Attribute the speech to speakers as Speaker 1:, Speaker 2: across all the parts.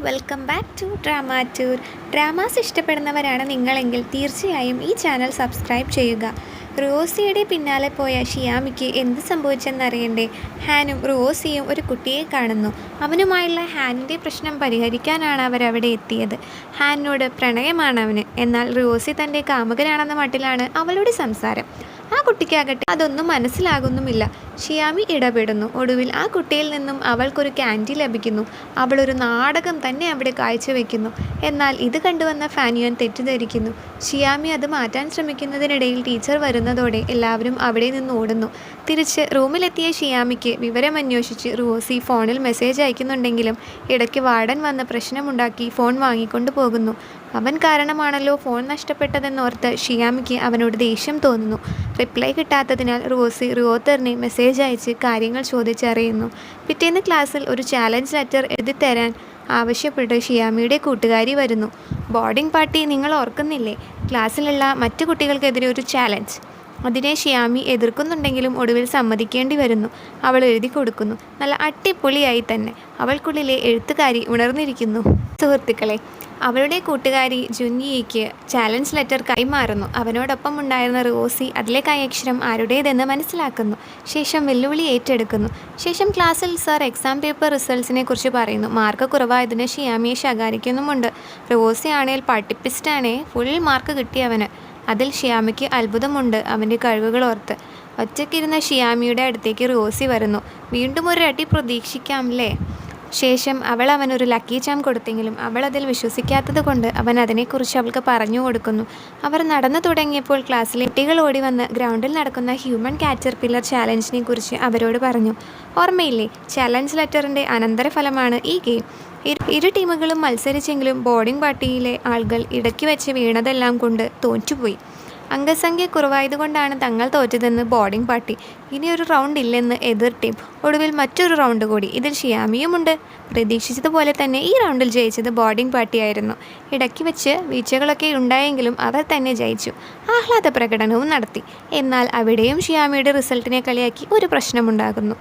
Speaker 1: Welcome back to drama tour. Dramas ഇഷ്ടപ്പെടുന്നവരാണ് നിങ്ങളെങ്കിൽ തീർച്ചയായും ഈ ചാനൽ സബ്സ്ക്രൈബ് ചെയ്യുക. റോസിയുടെ പിന്നാലെ പോയ ഷിയാമിക്ക് എന്ത് സംഭവിച്ചെന്നറിയണ്ടേ? ഹാനും റോസിയും ഒരു കുട്ടിയെ കാണുന്നു. അവനുമായുള്ള ഹാനിൻ്റെ പ്രശ്നം പരിഹരിക്കാനാണ് അവരവിടെ എത്തിയത്. ഹാനിനോട് പ്രണയമാണ് അവന്. എന്നാൽ റോസി തൻ്റെ കാമുകനാണെന്ന മട്ടിലാണ് അവളുടെ സംസാരം. ആ കുട്ടിക്കാകട്ടെ അതൊന്നും മനസ്സിലാകുന്നുമില്ല. ഷിയാമി ഇടപെടുന്നു. ഒടുവിൽ ആ കുട്ടിയിൽ നിന്നും അവൾക്കൊരു ക്യാൻഡി ലഭിക്കുന്നു. അവളൊരു നാടകം തന്നെ അവിടെ കാഴ്ചവെക്കുന്നു. എന്നാൽ ഇത് കണ്ടുവന്ന ഫാനിയോൻ തെറ്റിദ്ധരിക്കുന്നു. ഷിയാമി അത് മാറ്റാൻ ശ്രമിക്കുന്നതിനിടയിൽ ടീച്ചർ വരുന്നതോടെ എല്ലാവരും അവിടെ നിന്ന് ഓടുന്നു. തിരിച്ച് റൂമിലെത്തിയ ഷിയാമിക്ക് വിവരമന്വേഷിച്ച് റോസി ഫോണിൽ മെസ്സേജ് അയക്കുന്നുണ്ടെങ്കിലും ഇടയ്ക്ക് വാർഡൻ വന്ന് പ്രശ്നമുണ്ടാക്കി ഫോൺ വാങ്ങിക്കൊണ്ടു പോകുന്നു. അവൻ കാരണമാണല്ലോ ഫോൺ നഷ്ടപ്പെട്ടതെന്നോർത്ത് ഷിയാമിക്ക് അവനോട് ദേഷ്യം തോന്നുന്നു. റിപ്ലൈ കിട്ടാത്തതിനാൽ റോസി റിയോത്തറിനെ മെസ്സേജ് അയച്ച് കാര്യങ്ങൾ ചോദിച്ചറിയുന്നു. പിറ്റേന്ന് ക്ലാസ്സിൽ ഒരു ചാലഞ്ച് ലെറ്റർ എഴുതിത്തരാൻ ആവശ്യപ്പെട്ട് ഷിയാമിയുടെ കൂട്ടുകാരി വരുന്നു. ബോർഡിംഗ് പാർട്ടി നിങ്ങൾ ഓർക്കുന്നില്ലേ? ക്ലാസ്സിലുള്ള മറ്റു കുട്ടികൾക്കെതിരെ ഒരു ചാലഞ്ച്. അതിനെ ഷിയാമി എതിർക്കുന്നുണ്ടെങ്കിലും ഒടുവിൽ സമ്മതിക്കേണ്ടി വരുന്നു. അവൾ എഴുതി കൊടുക്കുന്നു. നല്ല അടിപൊളിയായി തന്നെ. അവൾക്കുള്ളിലെ എഴുത്തുകാരി ഉണർന്നിരിക്കുന്നു. സുഹൃത്തുക്കളെ, അവളുടെ കൂട്ടുകാരി ജുൻയിക്ക് ചാലഞ്ച് ലെറ്റർ കൈമാറുന്നു. അവനോടൊപ്പം ഉണ്ടായിരുന്ന റോസി അതിലെ കൈയക്ഷരം ആരുടേതെന്ന് മനസ്സിലാക്കുന്നു. ശേഷം വെല്ലുവിളി ഏറ്റെടുക്കുന്നു. ശേഷം ക്ലാസ്സിൽ സർ എക്സാം പേപ്പർ റിസൾട്ട്സിനെ കുറിച്ച് പറയുന്നു. മാർക്ക് കുറവായതിന് ഷിയാമിയെ ശകാരിക്കുന്നുമുണ്ട്. റോസി ആണെങ്കിൽ പഠിപ്പിസ്റ്റാണേ, ഫുൾ മാർക്ക് കിട്ടിയവന്. അതിൽ ഷിയാമിക്ക് അത്ഭുതമുണ്ട് അവൻ്റെ കഴിവുകൾ ഓർത്ത്. ഒറ്റയ്ക്കിരുന്ന ഷിയാമിയുടെ അടുത്തേക്ക് റോസി വരുന്നു. വീണ്ടും ഒരു അടി പ്രതീക്ഷിക്കാം അല്ലേ? ശേഷം അവൾ അവനൊരു ലക്കി ചാം കൊടുത്തെങ്കിലും അവൾ അതിൽ വിശ്വസിക്കാത്തത് കൊണ്ട് അവൻ അതിനെക്കുറിച്ച് അവൾക്ക് പറഞ്ഞു കൊടുക്കുന്നു. അവർ നടന്നു തുടങ്ങിയപ്പോൾ ക്ലാസ്സിലെ കുട്ടികൾ ഓടി വന്ന് ഗ്രൗണ്ടിൽ നടക്കുന്ന ഹ്യൂമൻ കാറ്റർപില്ലർ ചാലഞ്ചിനെ കുറിച്ച് അവരോട് പറഞ്ഞു. ഓർമ്മയില്ലേ? ചാലഞ്ച് ലെറ്ററിൻ്റെ അനന്തരഫലമാണ് ഈ ഗെയിം. ഇരു ടീമുകളും മത്സരിച്ചെങ്കിലും ബോർഡിംഗ് പാർട്ടിയിലെ ആളുകൾ ഇടയ്ക്ക് വെച്ച് വീണതെല്ലാം കൊണ്ട് തോറ്റുപോയി. അംഗസംഖ്യ കുറവായതുകൊണ്ടാണ് തങ്ങൾ തോറ്റതെന്ന് ബോർഡിംഗ് പാർട്ടി. ഇനിയൊരു റൗണ്ട് ഇല്ലെന്ന് എതിർ ടീം. ഒടുവിൽ മറ്റൊരു റൗണ്ട് കൂടി. ഇതിൽ ഷിയാമിയുമുണ്ട്. പ്രതീക്ഷിച്ചതുപോലെ തന്നെ ഈ റൗണ്ടിൽ ജയിച്ചത് ബോർഡിംഗ് പാർട്ടിയായിരുന്നു. ഇടയ്ക്ക് വെച്ച് വീഴ്ചകളൊക്കെ ഉണ്ടായെങ്കിലും അവർ തന്നെ ജയിച്ചു. ആഹ്ലാദ പ്രകടനവും നടത്തി. എന്നാൽ അവിടെയും ഷിയാമിയുടെ റിസൾട്ടിനെ കളിയാക്കി ഒരു പ്രശ്നമുണ്ടാകുന്നു.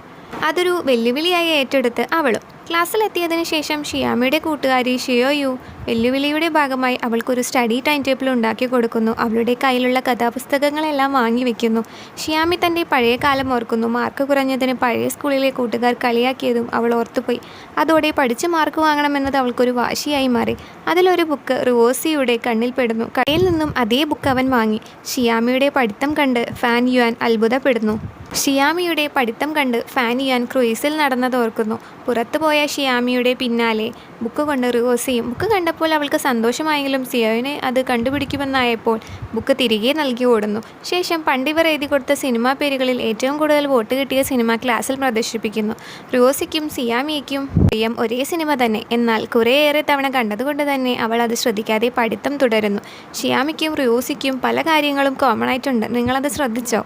Speaker 1: അതൊരു വെല്ലുവിളിയായി ഏറ്റെടുത്ത് അവളും. ക്ലാസ്സിലെത്തിയതിന് ശേഷം ഷിയാമിയുടെ കൂട്ടുകാരി ഷിയോയു വെല്ലുവിളിയുടെ ഭാഗമായി അവൾക്കൊരു സ്റ്റഡി ടൈം ടേബിൾ ഉണ്ടാക്കി കൊടുക്കുന്നു. അവളുടെ കയ്യിലുള്ള കഥാപുസ്തകങ്ങളെല്ലാം വാങ്ങി വെക്കുന്നു. ഷിയാമി തൻ്റെ പഴയ കാലം ഓർക്കുന്നു. മാർക്ക് കുറഞ്ഞതിന് പഴയ സ്കൂളിലെ കൂട്ടുകാർ കളിയാക്കിയതും അവൾ ഓർത്തുപോയി. അതോടെ പഠിച്ച് മാർക്ക് വാങ്ങണമെന്നത് അവൾക്കൊരു വാശിയായി മാറി. അതിലൊരു ബുക്ക് റോസിയുടെ കണ്ണിൽ പെടുന്നു. കയ്യിൽ നിന്നും അതേ ബുക്ക് അവൻ വാങ്ങി. ഷിയാമിയുടെ പഠിത്തം കണ്ട് ഫാൻ യുവാൻ അത്ഭുതപ്പെടുന്നു. ഷിയാമിയുടെ പഠിത്തം കണ്ട് ഫാൻ യുവാൻ ക്രൂയിസിൽ നടന്നതോർക്കുന്നു. പുറത്തുപോയ ഷിയാമിയുടെ പിന്നാലെ ബുക്ക് കൊണ്ട് റോസിയും. ബുക്ക് കണ്ടപ്പോൾ അവൾക്ക് സന്തോഷമായെങ്കിലും സിയോനെ അത് കണ്ടുപിടിക്കുമെന്നായപ്പോൾ ബുക്ക് തിരികെ നൽകി ഓടുന്നു. ശേഷം പണ്ടിവർ എഴുതി കൊടുത്ത സിനിമാ പേരുകളിൽ ഏറ്റവും കൂടുതൽ വോട്ട് കിട്ടിയ സിനിമ ക്ലാസ്സിൽ പ്രദർശിപ്പിക്കുന്നു. റോസിക്കും സിയാമിയയ്ക്കും പ്രിയം ഒരേ സിനിമ തന്നെ. എന്നാൽ കുറേയേറെ തവണ കണ്ടതുകൊണ്ട് തന്നെ അവൾ അത് ശ്രദ്ധിക്കാതെ പഠിത്തം തുടരുന്നു. ഷിയാമിക്കും റോസിക്കും പല കാര്യങ്ങളും കോമൺ ആയിട്ടുണ്ട്. നിങ്ങളത് ശ്രദ്ധിച്ചോ?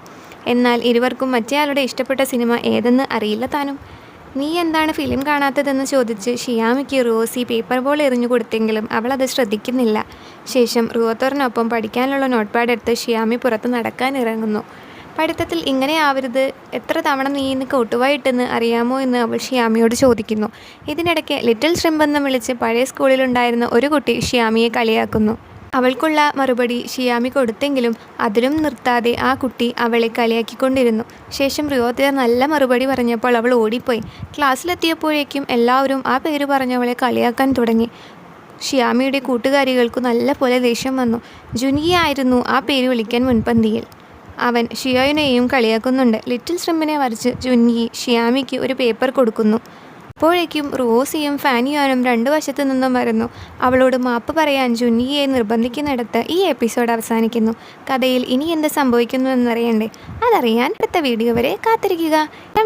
Speaker 1: എന്നാൽ ഇരുവർക്കും മറ്റേയാളുടെ ഇഷ്ടപ്പെട്ട സിനിമ ഏതെന്ന് അറിയില്ല താനും. നീ എന്താണ് ഫിലിം കാണാത്തതെന്ന് ചോദിച്ച് ഷിയാമിക്ക് റോസി പേപ്പർ ബോൾ എറിഞ്ഞു കൊടുത്തെങ്കിലും അവൾ അത് ശ്രദ്ധിക്കുന്നില്ല. ശേഷം റിയോത്തറിനൊപ്പം പഠിക്കാനുള്ള നോട്ട് പാഡ് എടുത്ത് ഷിയാമി പുറത്ത് നടക്കാൻ ഇറങ്ങുന്നു. പഠിത്തത്തിൽ ഇങ്ങനെ ആവരുത്, എത്ര തവണ നീ ഇന്ന് കൊട്ടുവായിട്ടെന്ന് അറിയാമോ എന്ന് അവൾ ഷിയാമിയോട് ചോദിക്കുന്നു. ഇതിനിടയ്ക്ക് ലിറ്റിൽ ഷ്രിംപ് എന്ന് വിളിച്ച് പഴയ സ്കൂളിലുണ്ടായിരുന്ന ഒരു കുട്ടി ഷിയാമിയെ കളിയാക്കുന്നു. അവൾക്കുള്ള മറുപടി ഷിയാമി കൊടുത്തെങ്കിലും അതിലും നിർത്താതെ ആ കുട്ടി അവളെ കളിയാക്കിക്കൊണ്ടിരുന്നു. ശേഷം റിയോത്തർ നല്ല മറുപടി പറഞ്ഞപ്പോൾ അവൾ ഓടിപ്പോയി. ക്ലാസ്സിലെത്തിയപ്പോഴേക്കും എല്ലാവരും ആ പേര് പറഞ്ഞവളെ കളിയാക്കാൻ തുടങ്ങി. ഷിയാമിയുടെ കൂട്ടുകാരികൾക്കു നല്ല പോലെ ദേഷ്യം വന്നു. ജുനിയ ആയിരുന്നു ആ പേര് വിളിക്കാൻ മുൻപന്തിയിൽ. അവൻ ഷിയോയിനെയും കളിയാക്കുന്നുണ്ട്. ലിറ്റിൽ ഷ്രിംപിനെ വരച്ച് ജുനിയ ഷിയാമിക്ക് ഒരു പേപ്പർ കൊടുക്കുന്നു. അപ്പോഴേക്കും റോസിയും ഫാനിയാനും രണ്ടു വശത്തു നിന്നും വരുന്നു. അവളോട് മാപ്പ് പറയാൻ ജുനിയെ നിർബന്ധിക്കുന്നിടത്ത് ഈ എപ്പിസോഡ് അവസാനിക്കുന്നു. കഥയിൽ ഇനി എന്ത് സംഭവിക്കുന്നു എന്നറിയണ്ടേ? അതറിയാൻ അടുത്ത വീഡിയോ വരെ കാത്തിരിക്കുക.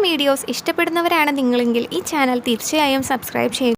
Speaker 1: വീഡിയോസ് ഇഷ്ടപ്പെടുന്നവരാണ് നിങ്ങളെങ്കിൽ ഈ ചാനൽ തീർച്ചയായും സബ്സ്ക്രൈബ് ചെയ്യുക.